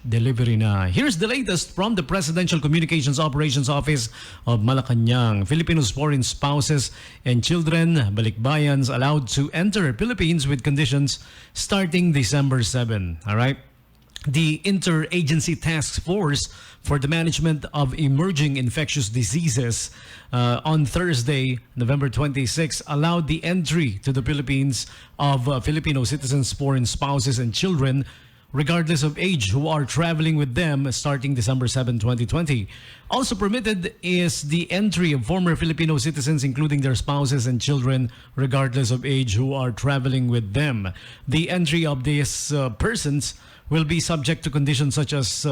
delivery na. Here's the latest from the Presidential Communications Operations Office of Malacanang. Filipinos foreign spouses and children, balikbayans, allowed to enter Philippines with conditions starting December 7. All right? The Interagency Task Force for the Management of Emerging Infectious Diseases on Thursday, November 26, allowed the entry to the Philippines of Filipino citizens, foreign spouses, and children, regardless of age, who are traveling with them starting December 7, 2020. Also permitted is the entry of former Filipino citizens, including their spouses and children, regardless of age, who are traveling with them. The entry of these persons will be subject to conditions such as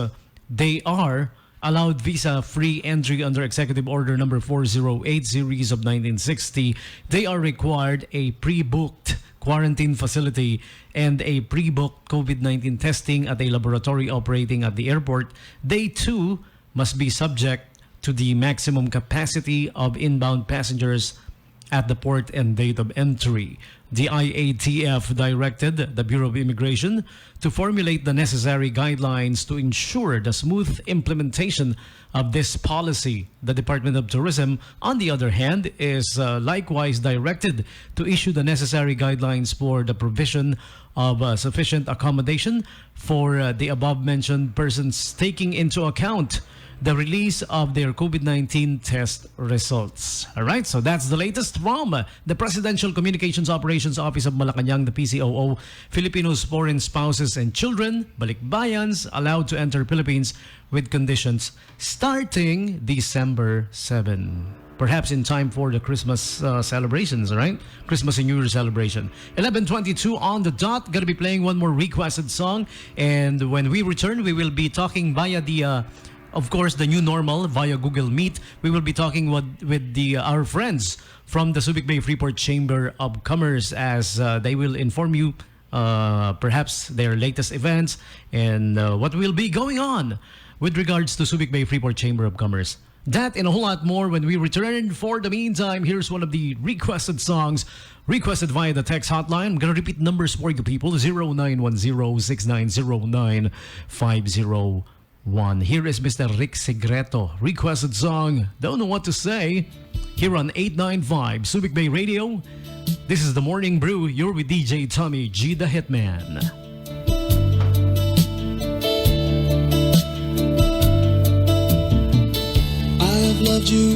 they are allowed visa-free entry under Executive Order number 408 series of 1960. They are required a pre-booked quarantine facility and a pre-booked COVID-19 testing at a laboratory operating at the airport. They too must be subject to the maximum capacity of inbound passengers at the port and date of entry. The IATF directed the Bureau of Immigration to formulate the necessary guidelines to ensure the smooth implementation of this policy. The Department of Tourism, on the other hand, is likewise directed to issue the necessary guidelines for the provision of sufficient accommodation for the above-mentioned persons, taking into account the release of their COVID-19 test results. All right, so that's the latest from the Presidential Communications Operations Office of Malacanang, the PCOO. Filipinos, foreign spouses, and children, balikbayans, allowed to enter Philippines with conditions starting December 7. Perhaps in time for the Christmas celebrations, right? Christmas and New Year celebration. 11:22 on the dot. Gonna be playing one more requested song. And when we return, we will be talking via the... of course, the new normal via Google Meet. We will be talking with our friends from the Subic Bay Freeport Chamber of Commerce as they will inform you perhaps their latest events and what will be going on with regards to Subic Bay Freeport Chamber of Commerce. That and a whole lot more when we return. For the meantime, here's one of the requested songs requested via the text hotline. I'm going to repeat numbers for you people. 0910-6909-501. Here is Mr. Rick Segreto. Requested song, Don't Know What to Say, here on 895 Subic Bay Radio. This is The Morning Brew. You're with DJ Tommy G, the Hitman. I have loved you.